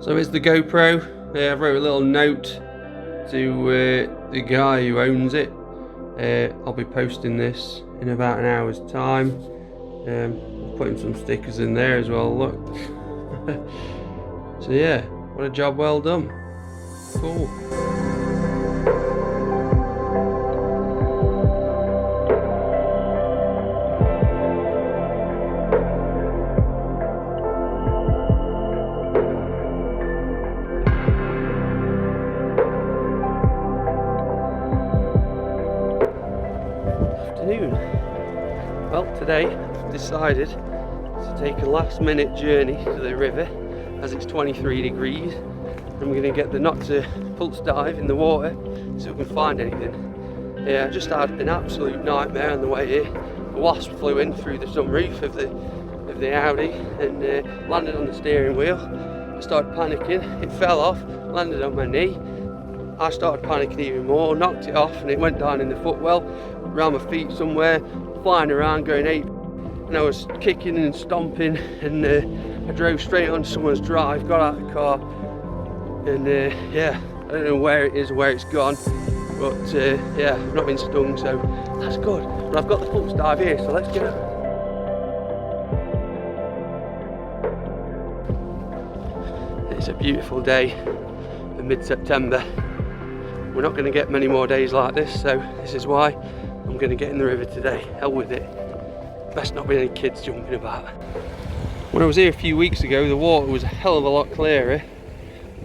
So here's the GoPro. I wrote a little note to the guy who owns it. I'll be posting this in about an hour's time. Putting some stickers in there as well, look. So yeah, what a job well done. Cool. Well, today I've decided to take a last minute journey to the river as it's 23 degrees. I'm going to get the Nokta Pulse Dive in the water so we can find anything. Yeah, I just had an absolute nightmare on the way here. A wasp flew in through the sunroof of the Audi and landed on the steering wheel. I started panicking, it fell off, landed on my knee. I started panicking even more, knocked it off and it went down in the footwell, around my feet somewhere, flying around going ape, and I was kicking and stomping, and I drove straight onto someone's drive, got out of the car, and yeah, I don't know where it is or where it's gone, but yeah, I've not been stung, so that's good. But I've got the Pulse Dive here, so let's go. It's a beautiful day in mid-September. We're not going to get many more days like this, so this is why I'm going to get in the river today. Hell with it. Best not be any kids jumping about. When I was here a few weeks ago, the water was a hell of a lot clearer.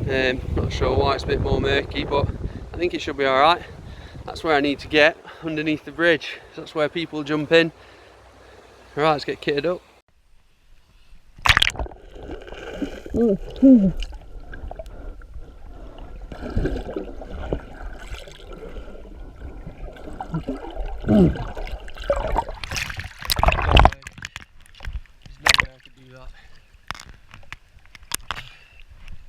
Not sure why it's a bit more murky, but I think it should be alright. That's where I need to get, underneath the bridge. That's where people jump in. Alright, let's get kitted up. There's no way I could do that.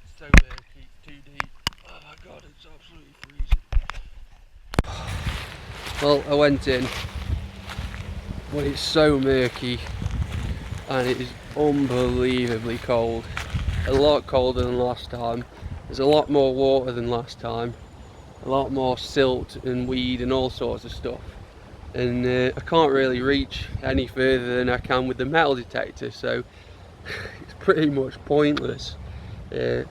It's so murky, too deep. Oh my god, it's absolutely freezing. Well, I went in, but it's so murky and it is unbelievably cold. A lot colder than last time. There's a lot more water than last time. A lot more silt and weed and all sorts of stuff. And I can't really reach any further than I can with the metal detector, so it's pretty much pointless. So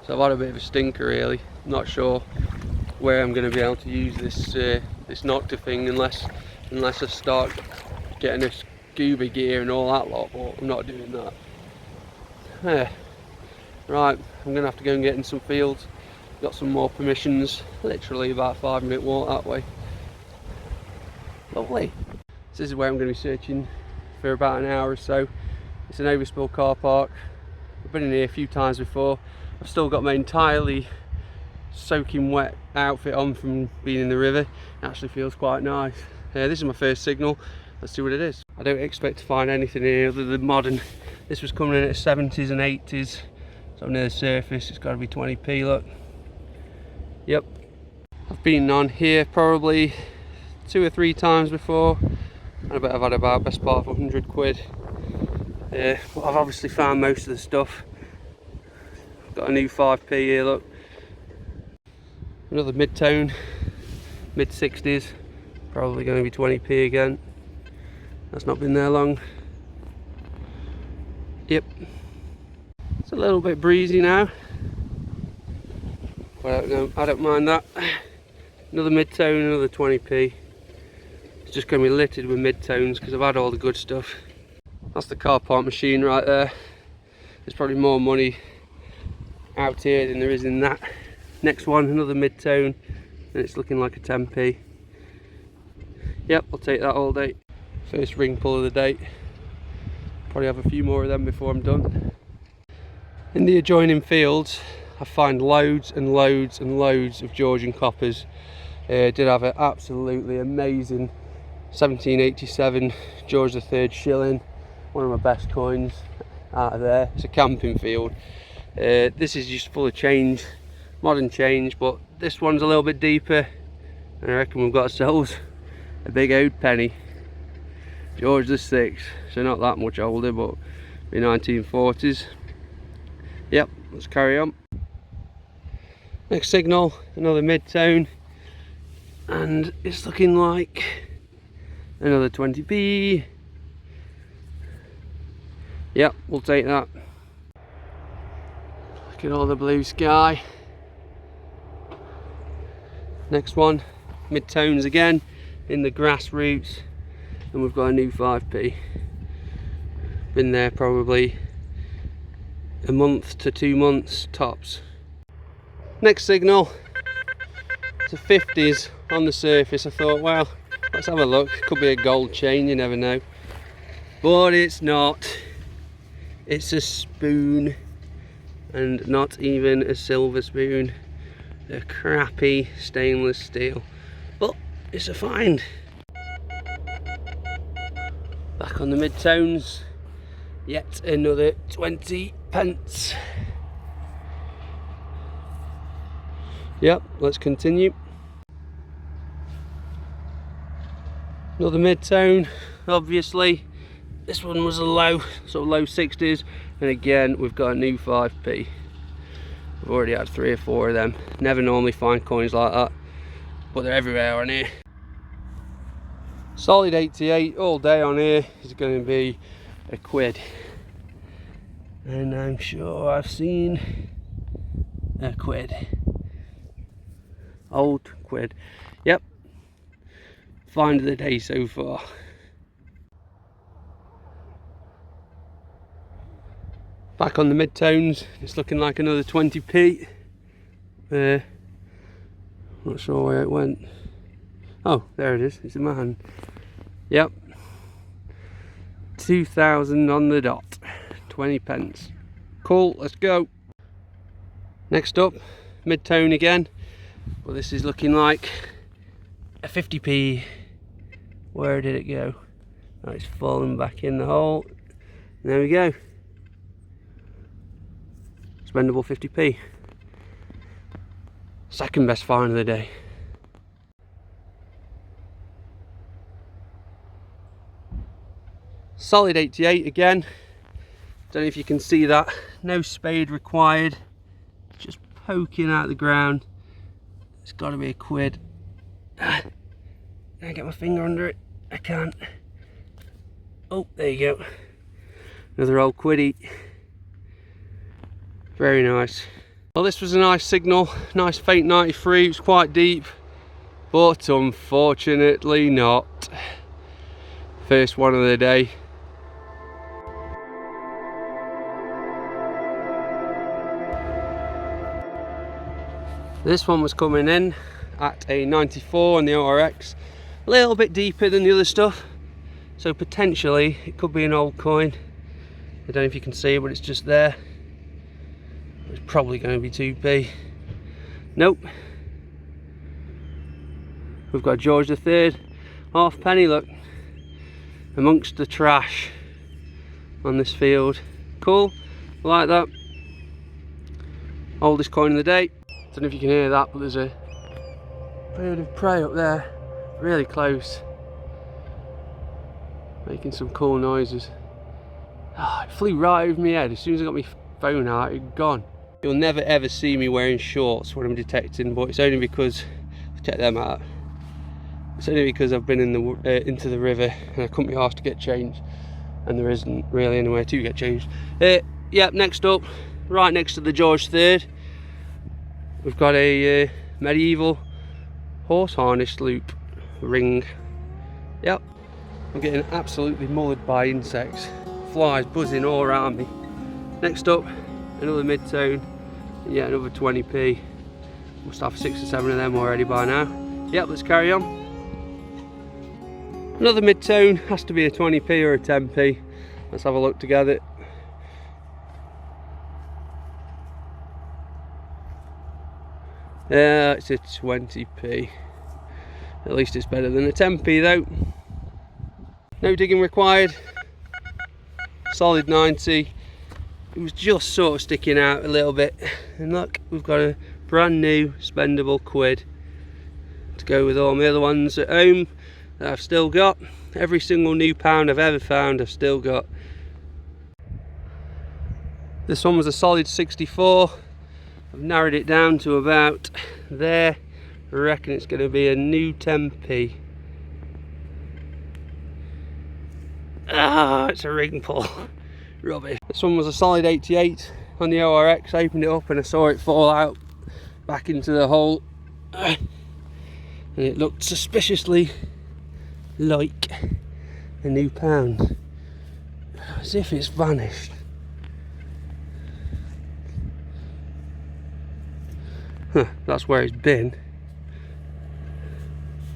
I've had a bit of a stinker really. Not sure where I'm going to be able to use this this Nokta thing unless I start getting a scuba gear and all that lot, but I'm not doing that. Right, I'm going to have to go and get in some fields. Got some more permissions, literally about a 5-minute walk that way. Lovely. This is where I'm going to be searching for about an hour or so. It's an Overspill car park. I've been in here a few times before. I've still got my entirely soaking wet outfit on from being in the river. It actually feels quite nice. This is my first signal. Let's see what it is. I don't expect to find anything here other than modern. This was coming in at 70s and 80s. So near the surface, it's got to be 20p, look. Yep. I've been on here probably 2 or 3 times before, and I bet I've had about best part of 100 quid. But I've obviously found most of the stuff. Got a new 5p here, look. Another mid-tone, mid-60s, probably going to be 20p again. That's not been there long. Yep. It's a little bit breezy now, but I don't mind that. Another mid-tone, another 20p. It's just going to be littered with mid-tones because I've had all the good stuff. That's the car park machine right there. There's probably more money out here than there is in that. Next one, another mid-tone, and it's looking like a 10p. Yep, I'll take that all day. First ring pull of the day. Probably have a few more of them before I'm done. In the adjoining fields, I find loads and loads and loads of Georgian coppers. Did have an absolutely amazing 1787 George III shilling, one of my best coins out of there. It's a camping field. This is just full of change, modern change, but this one's a little bit deeper, and I reckon we've got ourselves a big old penny. George VI, so not that much older, but the 1940s. Yep, let's carry on. Next signal, another mid-tone, and it's looking like another 20p. Yep, we'll take that. Look at all the blue sky. Next one, mid-tones again in the grassroots, and we've got a new 5p. Been there probably a month to 2 months tops. Next signal, it's a 50s on the surface. I thought, well, let's have a look. Could be a gold chain, you never know. But it's not. It's a spoon, and not even a silver spoon. A crappy stainless steel. But it's a find. Back on the mid-tones. Yet another 20p. Yep, let's continue. Another mid-tone, obviously. This one was a low, sort of low 60s, and again we've got a new 5p. I've already had 3 or 4 of them. Never normally find coins like that, but they're everywhere on here. Solid 88 all day on here is going to be a quid, and I'm sure I've seen a quid. Old quid. Yep, find of the day so far. Back on the mid-tones, it's looking like another 20p. Not sure where it went. Oh, there it is, it's in my hand. Yep, 2000 on the dot, 20p. Cool, let's go. Next up, mid-tone again. Well, this is looking like a 50p. Where did it go? Oh, it's fallen back in the hole. There we go. Spendable 50p. Second best find of the day. Solid 88 again. Don't know if you can see that. No spade required. Just poking out the ground. It's got to be a quid. Can I get my finger under it? I can't. Oh, there you go. Another old quiddy. Very nice. Well, this was a nice signal. Nice fake 93. It was quite deep, but unfortunately not. First one of the day. This one was coming in at a 94 on the ORX, a little bit deeper than the other stuff, so potentially it could be an old coin. I don't know if you can see it, but it's just there. It's probably going to be 2p. Nope. We've got George III, halfpenny, look, amongst the trash on this field. Cool, like that. Oldest coin of the day. Don't know if you can hear that, but there's a bird of prey up there, really close, making some cool noises. Oh, it flew right over my head. As soon as I got my phone out, it gone. You'll never ever see me wearing shorts when I'm detecting, but it's only because, check them out, it's only because I've been in the into the river and I couldn't be asked to get changed, and there isn't really anywhere to get changed. Yep, next up, right next to the George III, we've got a medieval horse harness loop ring. Yep, I'm getting absolutely mullered by insects, flies buzzing all around me. Next up, another mid-tone, yeah, another 20p. Must have 6 or 7 of them already by now. Yep, let's carry on. Another mid-tone, has to be a 20p or a 10p. Let's have a look together. Yeah, it's a 20p. At least it's better than a 10p though. No digging required. Solid 90. It was just sort of sticking out a little bit. And look, we've got a brand new spendable quid to go with all my other ones at home that I've still got. Every single new pound I've ever found, I've still got. This one was a solid 64. I've narrowed it down to about there. I reckon it's going to be a new 10p. Ah, it's a ring pull. Rubbish. This one was a solid 88 on the ORX. I opened it up and I saw it fall out back into the hole. And it looked suspiciously like a new pound. As if it's vanished. Huh, that's where it's been.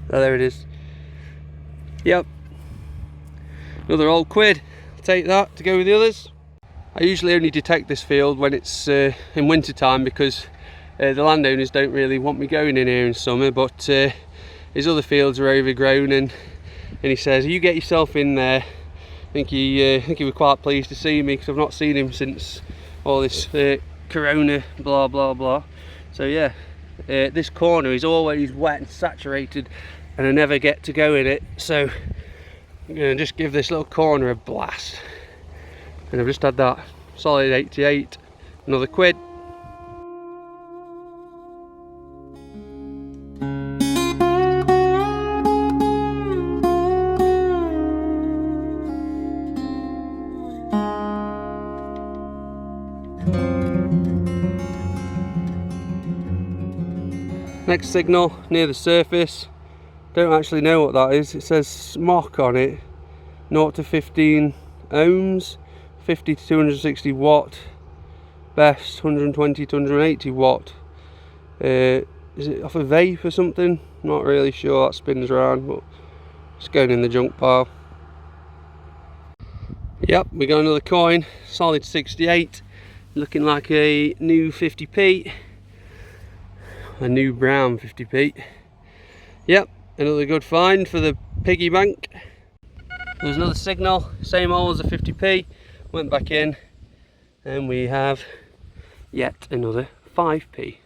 Oh, there it is. Yep. Another old quid. I'll take that to go with the others. I usually only detect this field when it's in winter time, because the landowners don't really want me going in here in summer, but his other fields are overgrown, and he says, you get yourself in there. I think he was quite pleased to see me, because I've not seen him since all this corona blah blah blah. So yeah, this corner is always wet and saturated and I never get to go in it, so I'm going to just give this little corner a blast. And I've just had that solid 88, another quid. Next signal near the surface. Don't actually know what that is. It says SMOC on it. 0 to 15 ohms, 50 to 260 watt, best 120 to 180 watt. Is it off a vape or something? Not really sure. That spins around, but it's going in the junk pile. Yep, we got another coin, solid 68, looking like a new 50p. A new brown 50p. Yep, another good find for the piggy bank. There's another signal, same hole as a 50p. Went back in and we have yet another 5p.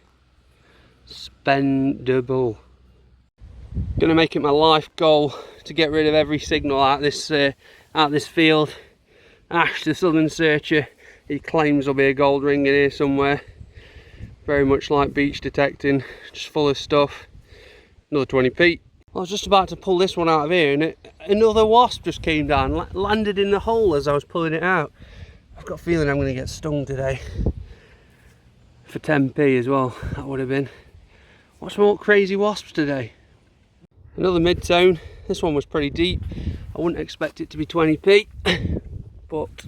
Spendable. Gonna make it my life goal to get rid of every signal out this field. Ash, the Southern Searcher, he claims there'll be a gold ring in here somewhere. Very much like beach detecting, just full of stuff. Another 20p. I was just about to pull this one out of here and another wasp just came down, landed in the hole as I was pulling it out. I've got a feeling I'm going to get stung today. For 10p as well, that would have been. What's more crazy wasps today? Another mid-tone. This one was pretty deep. I wouldn't expect it to be 20p. But,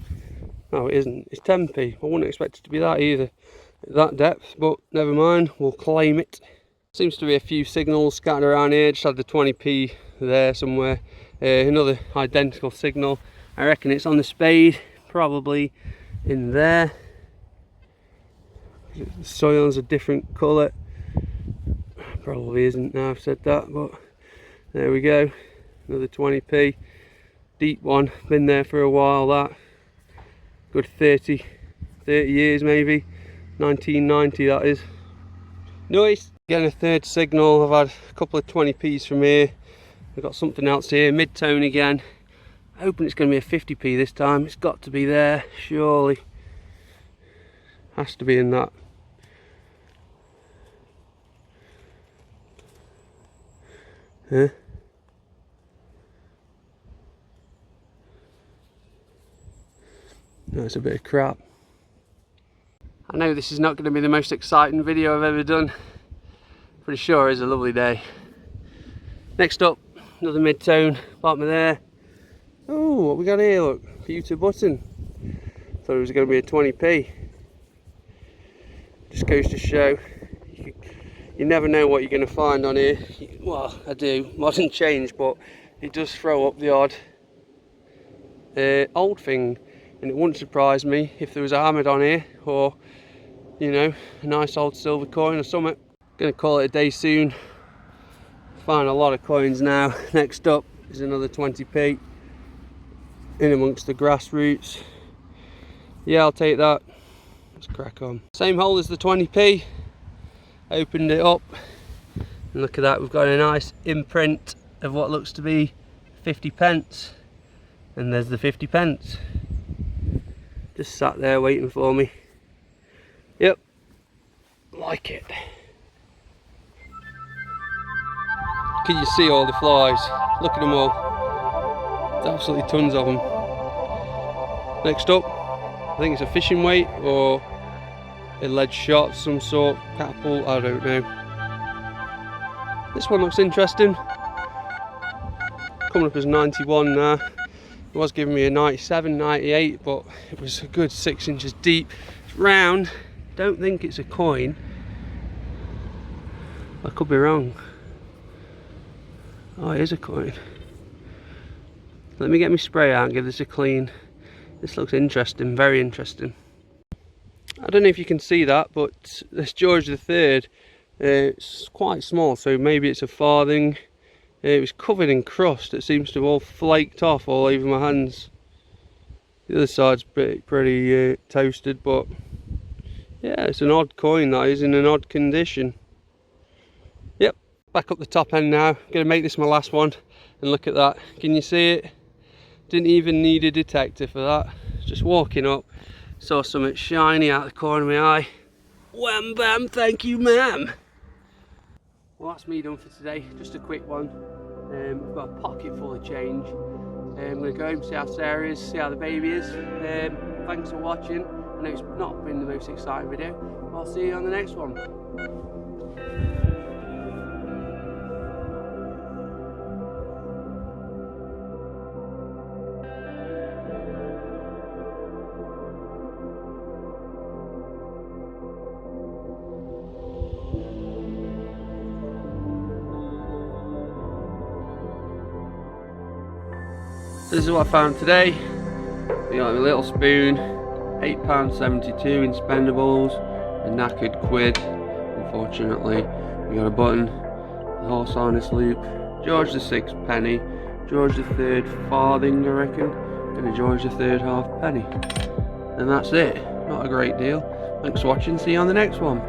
no it isn't. It's 10p. I wouldn't expect it to be that either. At that depth, but never mind, we'll claim it. Seems to be a few signals scattered around here. Just had the 20p there somewhere. Another identical signal. I reckon it's on the spade, probably in there. The soil's a different colour. Probably isn't now I've said that, but there we go. Another 20p. Deep one, been there for a while that. Good 30 years maybe. 1990 that is. Nice. Getting a third signal. I've had a couple of 20p's from here. I've got something else here, mid-tone again. Hoping it's going to be a 50p this time. It's got to be there, surely. Has to be in that. Huh? No, it's a bit of crap. I know this is not going to be the most exciting video I've ever done. Pretty sure it's a lovely day. Next up, another mid-tone, bottom of there. Oh, what we got here, look, pewter button. Thought it was going to be a 20p. Just goes to show, you never know what you're going to find on here. Well, I do, modern change, but it does throw up the odd old thing. And it wouldn't surprise me if there was a hammered on here, or you know, a nice old silver coin or something. Gonna call it a day soon. Find a lot of coins now. Next up is another 20p in amongst the grass roots. Yeah, I'll take that. Let's crack on. Same hole as the 20p. Opened it up and look at that, we've got a nice imprint of what looks to be 50p, and there's the 50p. Just sat there waiting for me. Yep, like it. Can you see all the flies? Look at them all. There's absolutely tons of them. Next up, I think it's a fishing weight or a lead shot of some sort, catapult, I don't know. This one looks interesting. Coming up as 91 now. It was giving me a 97, 98, but it was a good 6 inches deep. It's round. Don't think it's a coin. I could be wrong. Oh, it is a coin. Let me get my spray out and give this a clean. This looks interesting, very interesting. I don't know if you can see that, but this George III, it's quite small, so maybe it's a farthing. It was covered in crust. It seems to have all flaked off all over my hands. The other side's pretty toasted, but yeah, it's an odd coin that is, in an odd condition. Yep, back up the top end now. Gonna make this my last one, and look at that. Can you see it? Didn't even need a detector for that. Just walking up, saw something shiny out the corner of my eye. Wham bam, thank you ma'am. Well, that's me done for today. Just a quick one. I've got a pocket full of change. I'm going to go home, see how Sarah is, see how the baby is. Thanks for watching. I know it's not been the most exciting video. I'll see you on the next one. This is what I found today. We got a little spoon, £8.72 in spendables, a knackered quid, unfortunately. We got a button, a horse harness loop, George VI penny, George III farthing I reckon, and a George III half penny. And that's it. Not a great deal. Thanks for watching, see you on the next one.